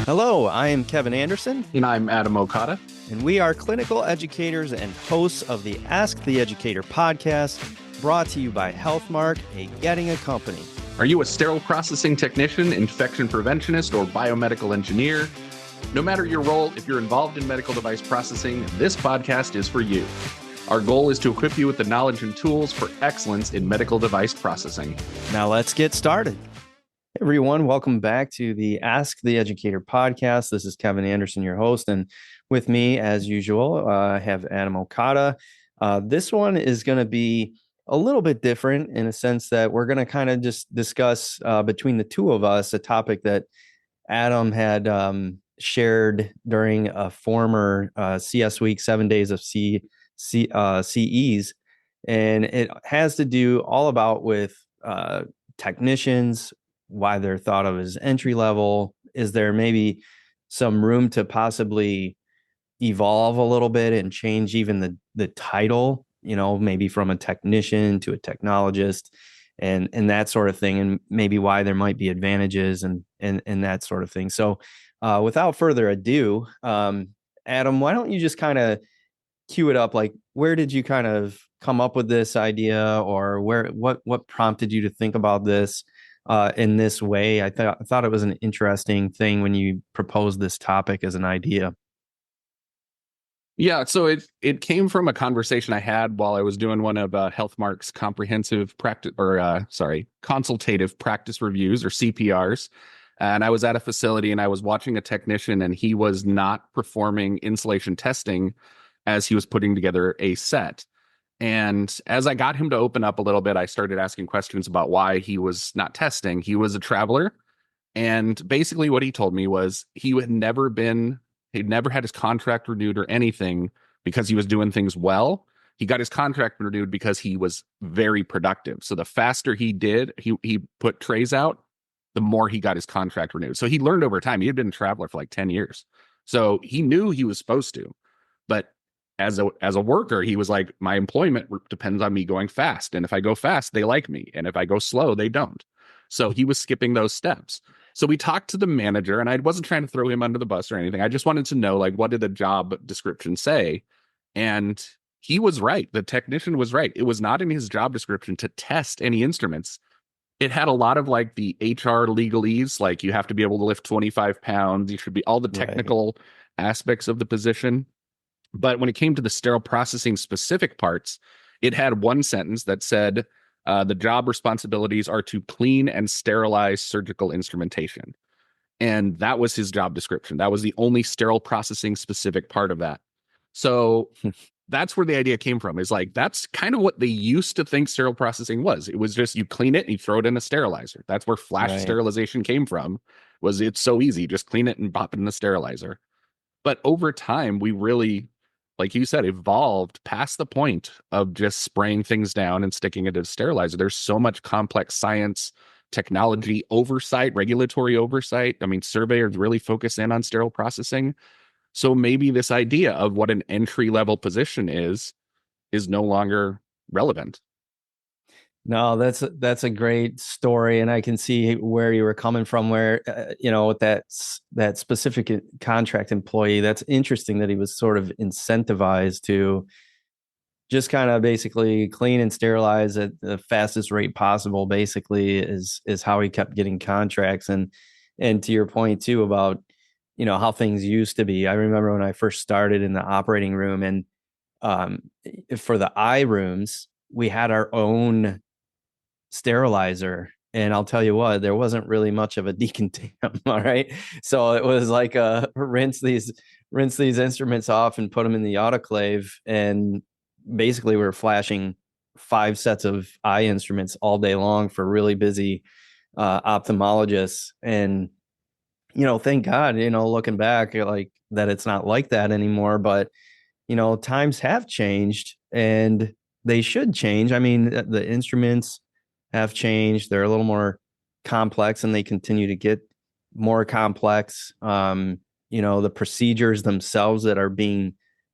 Hello, I am Kevin Anderson, And I'm Adam Okada. and we are clinical educators and hosts of the Ask the Educator podcast, brought to you by Healthmark, a Getting a company. Are you a sterile processing technician, infection preventionist, or biomedical engineer? No matter your role, if you're involved in medical device processing, this podcast is for you. Our goal is to equip you with the knowledge and tools for excellence in medical device processing. Now let's get started. Hey everyone, welcome back to the Ask the Educator podcast. This is Kevin Anderson, your host, and with me, as usual, I have Adam Okada. This one is going to be a little bit different in a sense that we're going to kind of just discuss between the two of us a topic that Adam had shared during a former CS Week, 7 days of CEs, and it has to do all about with technicians, why they're thought of as entry level. Is there maybe some room to possibly evolve a little bit and change even the title, maybe from a technician to a technologist and that sort of thing, and maybe why there might be advantages and that sort of thing. So without further ado, Adam, why don't you just kind of cue it up? Like, where did you kind of come up with this idea, or what prompted you to think about this in this way? I thought it was an interesting thing when you proposed this topic as an idea. Yeah, so it came from a conversation I had while I was doing one of Healthmark's comprehensive practice, consultative practice reviews, or CPRs. And I was at a facility and I was watching a technician, and he was not performing insulation testing as he was putting together a set. And as I got him to open up a little bit, I started asking questions about why he was not testing. He was a traveler. And basically what he told me was he'd never had his contract renewed or anything because he was doing things well. He got his contract renewed because he was very productive. So the faster he put trays out, the more he got his contract renewed. So he learned over time. He had been a traveler for like 10 years. So he knew he was supposed to. But as a worker, he was like, my employment depends on me going fast. And if I go fast, they like me. And if I go slow, they don't. So he was skipping those steps. So we talked to the manager, and I wasn't trying to throw him under the bus or anything. I just wanted to know, like, what did the job description say? And he was right. The technician was right. It was not in his job description to test any instruments. It had a lot of like the HR legalese, like you have to be able to lift 25 pounds. You should be all the technical aspects of the position. But when it came to the sterile processing specific parts, it had one sentence that said, the job responsibilities are to clean and sterilize surgical instrumentation. And that was his job description. That was the only sterile processing specific part of that. So that's where the idea came from, is like, that's kind of what they used to think sterile processing was. It was just, you clean it and you throw it in a sterilizer. That's where flash sterilization came from, was it's so easy. Just clean it and pop it in the sterilizer. But over time, we really, like you said, evolved past the point of just spraying things down and sticking it in a sterilizer. There's so much complex science, technology oversight, regulatory oversight. I mean, surveyors really focus in on sterile processing. So maybe this idea of what an entry-level position is no longer relevant. No, that's a great story, and I can see where you were coming from. Where with that specific contract employee, that's interesting that he was sort of incentivized to just kind of basically clean and sterilize at the fastest rate possible. Basically, is how he kept getting contracts. And to your point too about how things used to be. I remember when I first started in the operating room, and for the eye rooms, we had our own sterilizer, and I'll tell you what, there wasn't really much of a decontam. All right, so it was like rinse these instruments off and put them in the autoclave, and basically we're flashing 5 sets of eye instruments all day long for really busy ophthalmologists. And thank God, looking back, like, that it's not like that anymore. But times have changed, and they should change. I mean, the instruments have changed. They're a little more complex, and they continue to get more complex. The procedures themselves that are being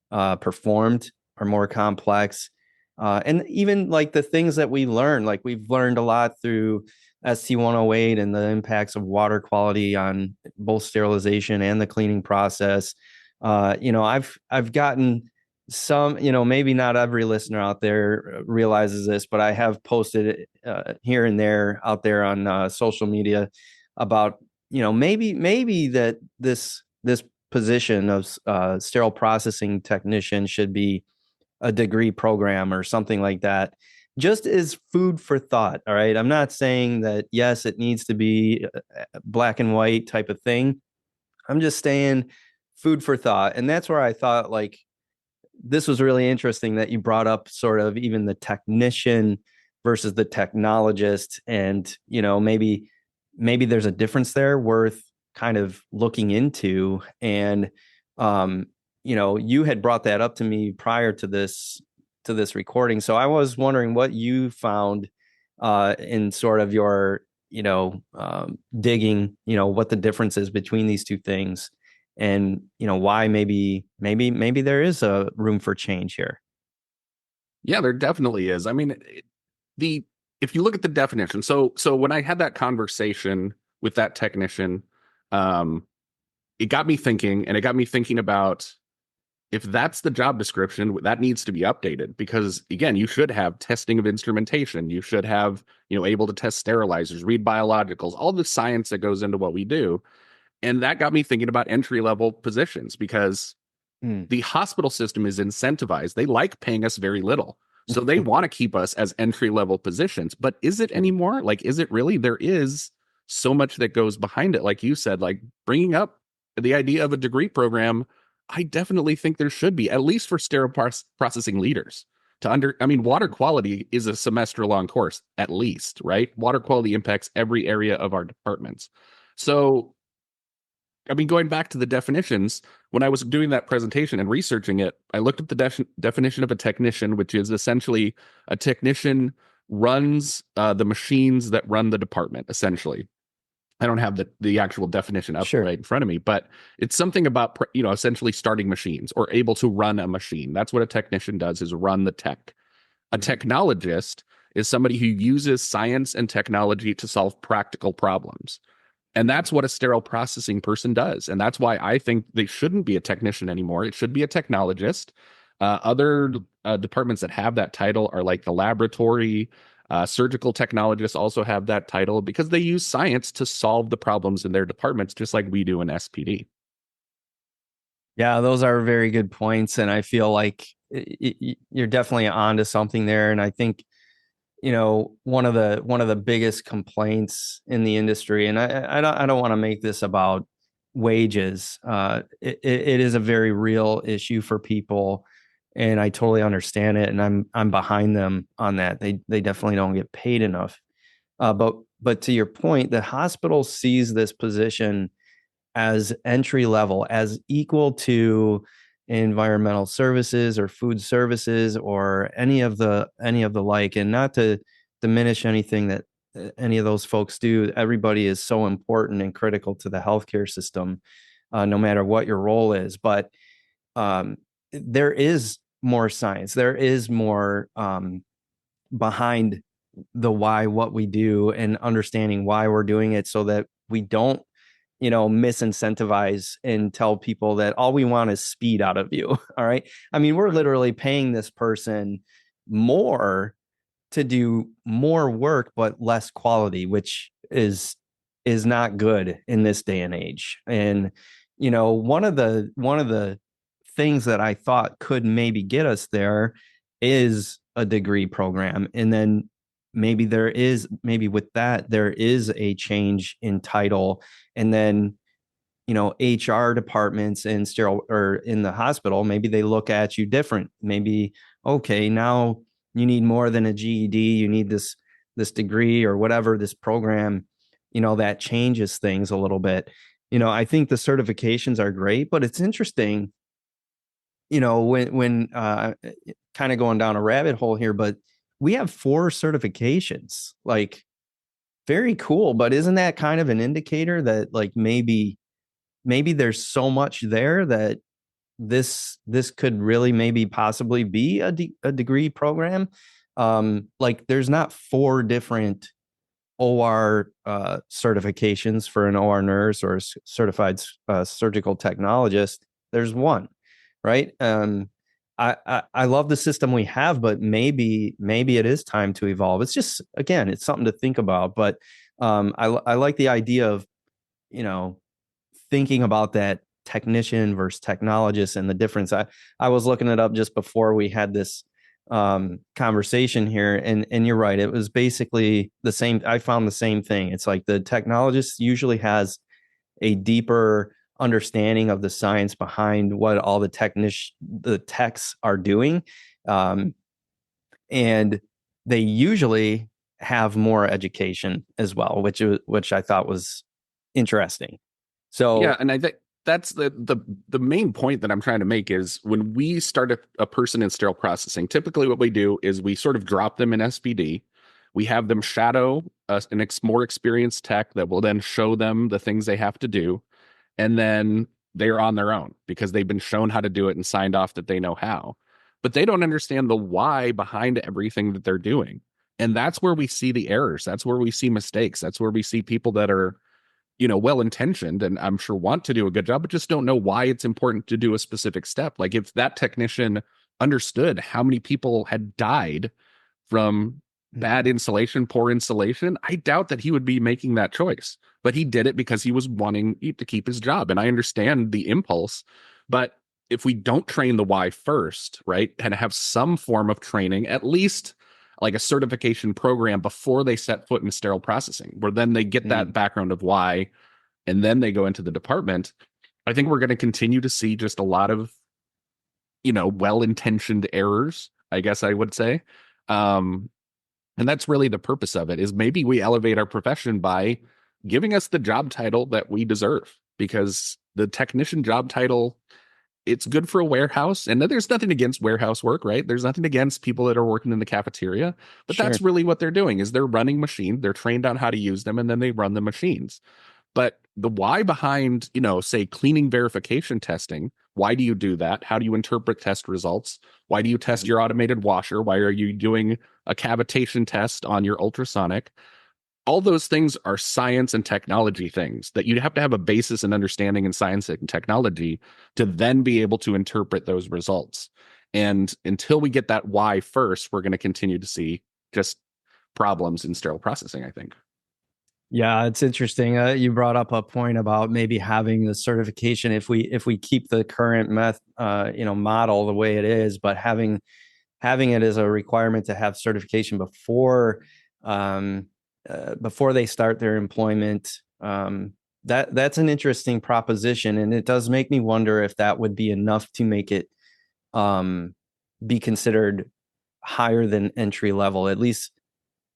performed are more complex. And even like the things that we learn, like we've learned a lot through ST-108 and the impacts of water quality on both sterilization and the cleaning process. I've gotten some, maybe not every listener out there realizes this, but I have posted here and there out there on social media about, maybe that this position of sterile processing technician should be a degree program or something like that, just as food for thought. All right. I'm not saying that, yes, it needs to be a black and white type of thing. I'm just saying food for thought. And that's where I thought, like, this was really interesting that you brought up sort of even the technician versus the technologist. And, maybe there's a difference there worth kind of looking into. And, you had brought that up to me prior to this recording. So I was wondering what you found in sort of your, digging, what the difference is between these two things, and why maybe there is a room for change here. Yeah, there definitely is. I mean, the if you look at the definition, so when I had that conversation with that technician, um, it got me thinking, and it got me thinking about if that's the job description, that needs to be updated because again, you should have testing of instrumentation, you should have, able to test sterilizers, read biologicals, all the science that goes into what we do. And that got me thinking about entry level positions because Mm. the hospital system is incentivized. They like paying us very little. So they want to keep us as entry level positions. But is it anymore? Like, is it really? There is so much that goes behind it. Like you said, like bringing up the idea of a degree program, I definitely think there should be, at least for sterile processing leaders. I mean, water quality is a semester long course, at least, right? Water quality impacts every area of our departments. So I mean, going back to the definitions, when I was doing that presentation and researching it, I looked up the definition of a technician, which is essentially a technician runs the machines that run the department, essentially. I don't have the actual definition up Sure. right in front of me, but it's something about, essentially starting machines or able to run a machine. That's what a technician does, is run the tech. A technologist is somebody who uses science and technology to solve practical problems. And that's what a sterile processing person does. And that's why I think they shouldn't be a technician anymore. It should be a technologist. Other departments that have that title are like the laboratory. Surgical technologists also have that title because they use science to solve the problems in their departments, just like we do in SPD. Yeah, those are very good points, and I feel like you're definitely onto something there. And I think, one of the biggest complaints in the industry, and I don't want to make this about wages. It is a very real issue for people, and I totally understand it, and I'm behind them on that. They definitely don't get paid enough. But to your point, the hospital sees this position as entry level, as equal to environmental services or food services or any of the like. And not to diminish anything that any of those folks do. Everybody is so important and critical to the healthcare system, no matter what your role is. But there is more science. There is more behind the why, what we do, and understanding why we're doing it, so that we don't, misincentivize and tell people that all we want is speed out of you. All right. I mean, we're literally paying this person more to do more work, but less quality, which is not good in this day and age. And, one of the things that I thought could maybe get us there is a degree program. And then maybe with that, there is a change in title. And then, HR departments in sterile or in the hospital, maybe they look at you different. Maybe, okay, now you need more than a GED, you need this degree or whatever, this program, that changes things a little bit. I think the certifications are great, but it's interesting, when kind of going down a rabbit hole here, but we have 4 certifications. Like, very cool, but isn't that kind of an indicator that, like, maybe there's so much there that this could really maybe possibly be a degree program? Like, there's not 4 different OR certifications for an OR nurse or certified surgical technologist, there's one, right? I love the system we have, but maybe it is time to evolve. It's just, again, it's something to think about. But I like the idea of, you know, thinking about that technician versus technologist and the difference. I was looking it up just before we had this conversation here, and you're right. It was basically the same. I found the same thing. It's like the technologist usually has a deeper understanding of the science behind what all the techs are doing, um, and they usually have more education as well, which I thought was interesting. Yeah, So, and I think that's the main point that I'm trying to make is when we start a person in sterile processing, typically what we do is we sort of drop them in SPD. We have them shadow more experienced tech that will then show them the things they have to do, and then they're on their own because they've been shown how to do it and signed off that they know how. But they don't understand the why behind everything that they're doing. And that's where we see the errors. That's where we see mistakes. That's where we see people that are well intentioned and I'm sure want to do a good job, but just don't know why it's important to do a specific step. Like if that technician understood how many people had died from bad insulation, poor insulation, I doubt that he would be making that choice. But he did it because he was wanting to keep his job. And I understand the impulse. But if we don't train the why first, right, and have some form of training, at least like a certification program before they set foot in sterile processing, where then they get that background of why, and then they go into the department, I think we're going to continue to see just a lot of, well-intentioned errors, I guess I would say. Um, and that's really the purpose of it is maybe we elevate our profession by giving us the job title that we deserve because the technician job title, it's good for a warehouse. And there's nothing against warehouse work, right? There's nothing against people that are working in the cafeteria, but that's sure. really what they're doing is they're running machines. They're trained on how to use them and then they run the machines. But the why behind, say cleaning verification testing, why do you do that? How do you interpret test results? Why do you test your automated washer? Why are you doing a cavitation test on your ultrasonic? All those things are science and technology things that you have to have a basis and understanding in science and technology to then be able to interpret those results. And until we get that why first, we're going to continue to see just problems in sterile processing, I think. Yeah, it's interesting. You brought up a point about maybe having the certification if we keep the current model the way it is, but having it as a requirement to have certification um, before they start their employment. That's an interesting proposition, and it does make me wonder if that would be enough to make it be considered higher than entry level, at least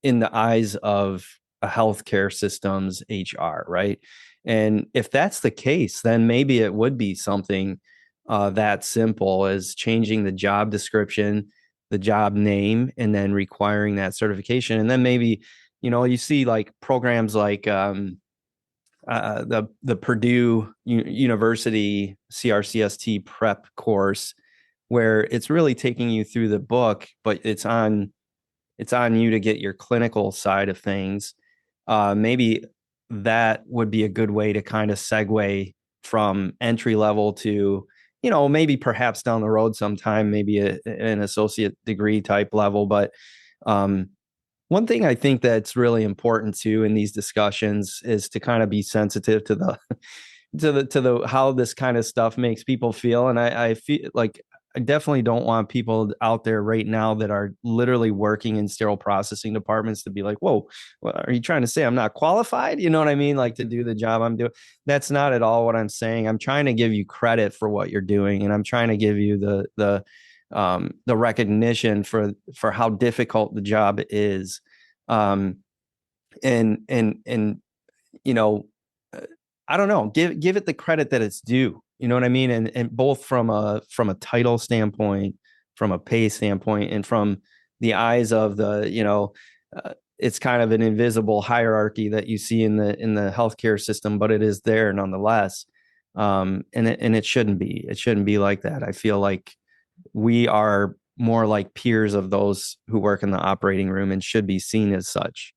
in the eyes of a healthcare system's HR, right? And if that's the case, then maybe it would be something that simple as changing the job description, the job name, and then requiring that certification. And then maybe, you see like programs like the Purdue University CRCST prep course, where it's really taking you through the book, but it's on you to get your clinical side of things. Maybe that would be a good way to kind of segue from entry level to, maybe perhaps down the road sometime, maybe an associate degree type level. But one thing I think that's really important too in these discussions is to kind of be sensitive to the to the how this kind of stuff makes people feel. And I feel like I definitely don't want people out there right now that are literally working in sterile processing departments to be like, whoa, what, are you trying to say I'm not qualified? You know what I mean? Like to do the job I'm doing. That's not at all what I'm saying. I'm trying to give you credit for what you're doing, and I'm trying to give you the recognition for how difficult the job is. Um, and you know, uh, I don't know, give it the credit that it's due. You know what I mean? And both from a title standpoint, from a pay standpoint, and from the eyes of it's kind of an invisible hierarchy that you see in the healthcare system, but it is there nonetheless. And it shouldn't be. It shouldn't be like that. I feel like we are more like peers of those who work in the operating room and should be seen as such.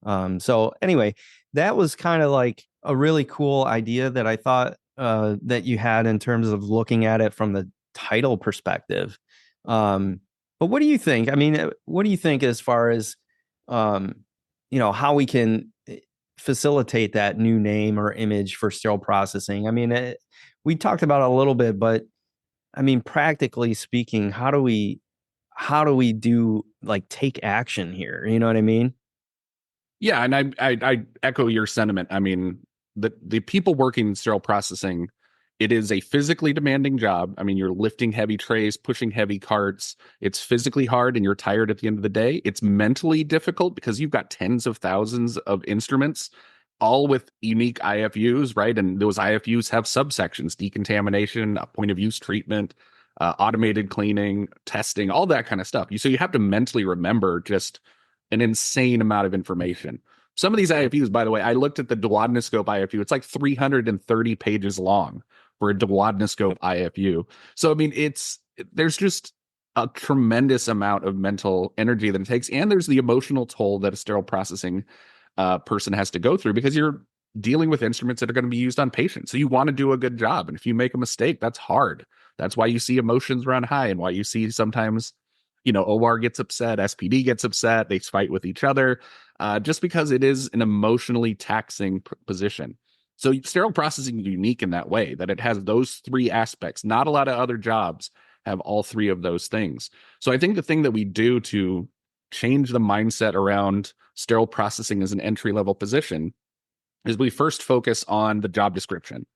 So anyway, that was kind of like a really cool idea that I thought that you had in terms of looking at it from the title perspective. But what do you think? I mean, what do you think as far as um, how we can facilitate that new name or image for sterile processing? I mean, we talked about it a little bit, but I mean, practically speaking, how do we do like take action here? You know what I mean? Yeah, and I echo your sentiment. I mean, the people working in sterile processing, it is a physically demanding job. I mean, you're lifting heavy trays, pushing heavy carts. It's physically hard and you're tired at the end of the day. It's mentally difficult because you've got tens of thousands of instruments, all with unique IFUs, right? And those IFUs have subsections, decontamination, point of use treatment, automated cleaning, testing, all that kind of stuff. So you have to mentally remember just an insane amount of information. Some of these IFUs, by the way, I looked at the duodenoscope IFU. It's like 330 pages long for a duodenoscope IFU. So I mean, there's just a tremendous amount of mental energy that it takes, and there's the emotional toll that a sterile processing person has to go through because you're dealing with instruments that are going to be used on patients. So you want to do a good job, and if you make a mistake, that's hard. That's why you see emotions run high, and why you see sometimes OR gets upset, SPD gets upset, they fight with each other, just because it is an emotionally taxing position. So sterile processing is unique in that way that it has those three aspects. Not a lot of other jobs have all three of those things. So I think the thing that we do to change the mindset around sterile processing as an entry level position is we first focus on the job description.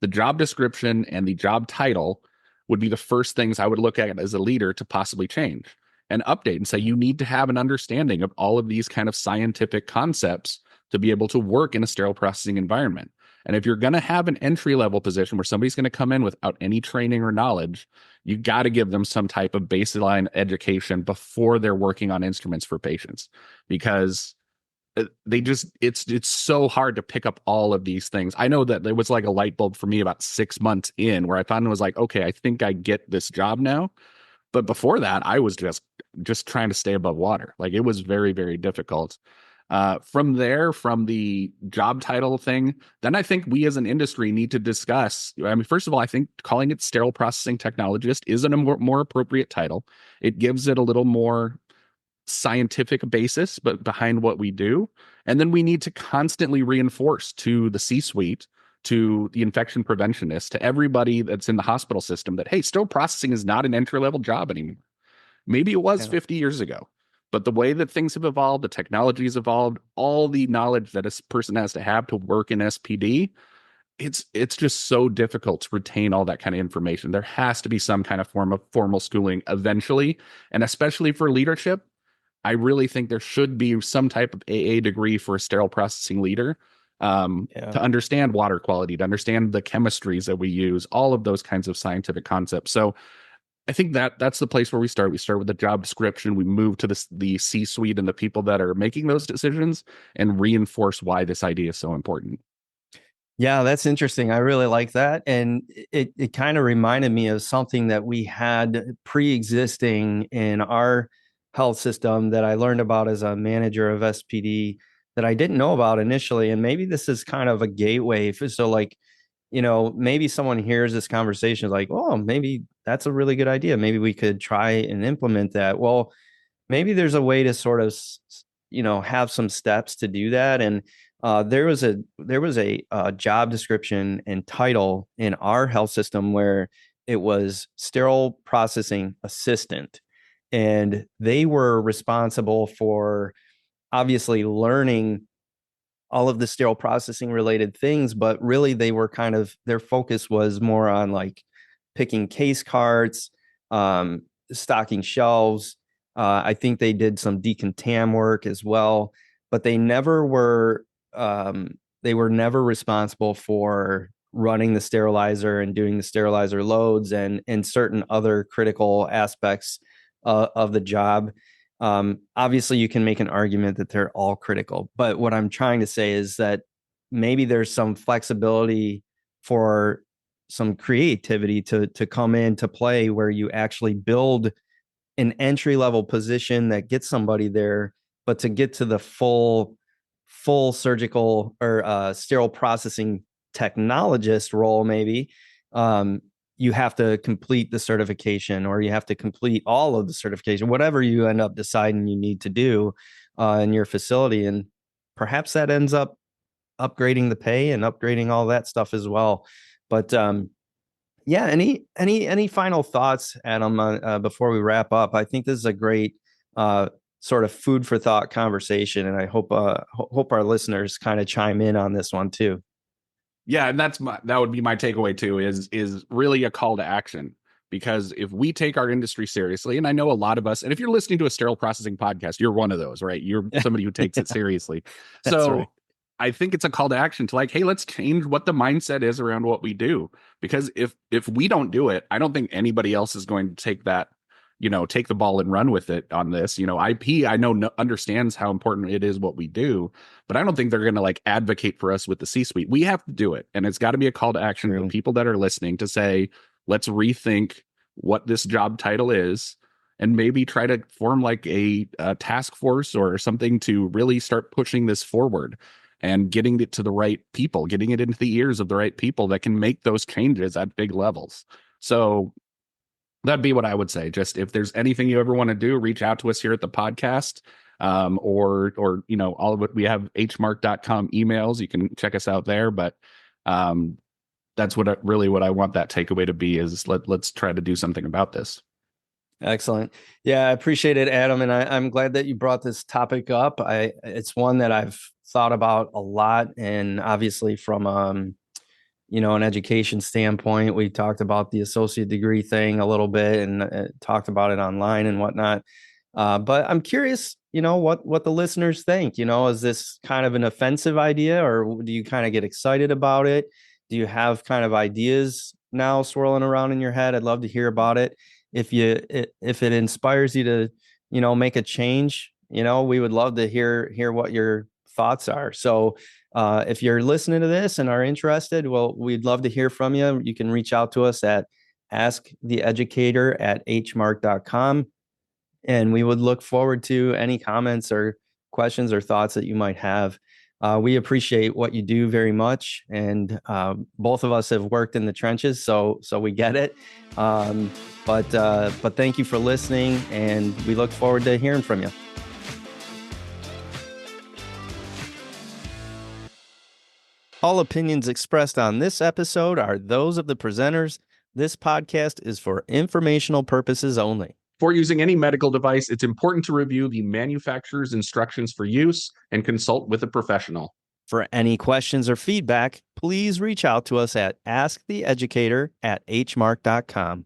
The job description and the job title would be the first things I would look at as a leader to possibly change and update and say, you need to have an understanding of all of these kind of scientific concepts to be able to work in a sterile processing environment. And if you're going to have an entry level position where somebody's going to come in without any training or knowledge, you got to give them some type of baseline education before they're working on instruments for patients, because they just it's so hard to pick up all of these things. I know that there was like a light bulb for me about 6 months in where I finally was like, okay, I think I get this job now. But before that, I was just trying to stay above water. Like it was very, very difficult. From there, from the job title thing, then I think we as an industry need to discuss. I mean, first of all, I think calling it sterile processing technologist is a more appropriate title. It gives it a little more scientific basis but behind what we do, and then we need to constantly reinforce to the C-suite, to the infection preventionist, to everybody that's in the hospital system that, hey, sterile processing is not an entry level job anymore. Maybe it was Yeah. 50 years ago, but the way that things have evolved, the technology has evolved, all the knowledge that a person has to have to work in SPD, it's just so difficult to retain all that kind of information. There has to be some kind of form of formal schooling eventually, and especially for leadership, I really think there should be some type of AA degree for a sterile processing leader, Yeah. to understand water quality, to understand the chemistries that we use, all of those kinds of scientific concepts. So I think that's the place where we start. We start with the job description. We move to the C-suite and the people that are making those decisions, and reinforce why this idea is so important. Yeah, that's interesting. I really like that. And it kind of reminded me of something that we had pre-existing in our health system that I learned about as a manager of SPD that I didn't know about initially. And maybe this is kind of a gateway. So like, maybe someone hears this conversation like, oh, maybe that's a really good idea. Maybe we could try and implement that. Well, maybe there's a way to sort of have some steps to do that. And there was a job description and title in our health system where it was sterile processing assistant, and they were responsible for obviously learning all of the sterile processing related things, but really they were kind of, their focus was more on like picking case carts, um, stocking shelves. I think they did some decontam work as well, but they were never responsible for running the sterilizer and doing the sterilizer loads and certain other critical aspects of the job. Obviously, you can make an argument that they're all critical, but what I'm trying to say is that maybe there's some flexibility for some creativity to come into play where you actually build an entry level position that gets somebody there, but to get to the full full surgical or sterile processing technologist role, maybe, you have to complete the certification, or you have to complete all of the certification, whatever you end up deciding you need to do in your facility. And perhaps that ends up upgrading the pay and upgrading all that stuff as well. But yeah, any final thoughts, Adam, before we wrap up? I think this is a great sort of food for thought conversation, and I hope our listeners kind of chime in on this one too. Yeah, and that would be my takeaway too, is really a call to action. Because if we take our industry seriously, and I know a lot of us, and if you're listening to a sterile processing podcast, you're one of those, right? You're somebody who takes it seriously. That's right. So I think it's a call to action to like, hey, let's change what the mindset is around what we do. Because if we don't do it, I don't think anybody else is going to take that, take the ball and run with it on this. IP, I know understands how important it is what we do, but I don't think they're going to like advocate for us with the C-suite. We have to do it. And it's got to be a call to action for people that are listening to say, let's rethink what this job title is, and maybe try to form like a task force or something to really start pushing this forward and getting it to the right people, getting it into the ears of the right people that can make those changes at big levels. So that'd be what I would say. Just if there's anything you ever want to do, reach out to us here at the podcast. Or all of it. We have hmark.com emails. You can check us out there. But that's what I want that takeaway to be, is let's try to do something about this. Excellent. Yeah, I appreciate it, Adam. And I'm glad that you brought this topic up. It's one that I've thought about a lot. And obviously from, an education standpoint, we talked about the associate degree thing a little bit, and talked about it online and whatnot. But I'm curious, what the listeners think. Is this kind of an offensive idea, or do you kind of get excited about it? Do you have kind of ideas now swirling around in your head? I'd love to hear about it. If it inspires you to, make a change, we would love to hear what your thoughts are. So if you're listening to this and are interested, well, we'd love to hear from you. You can reach out to us at asktheeducator@hmark.com. And we would look forward to any comments or questions or thoughts that you might have. We appreciate what you do very much, and both of us have worked in the trenches, so we get it. But thank you for listening, and we look forward to hearing from you. All opinions expressed on this episode are those of the presenters. This podcast is for informational purposes only. For using any medical device, it's important to review the manufacturer's instructions for use and consult with a professional. For any questions or feedback, please reach out to us at asktheeducator@hmark.com.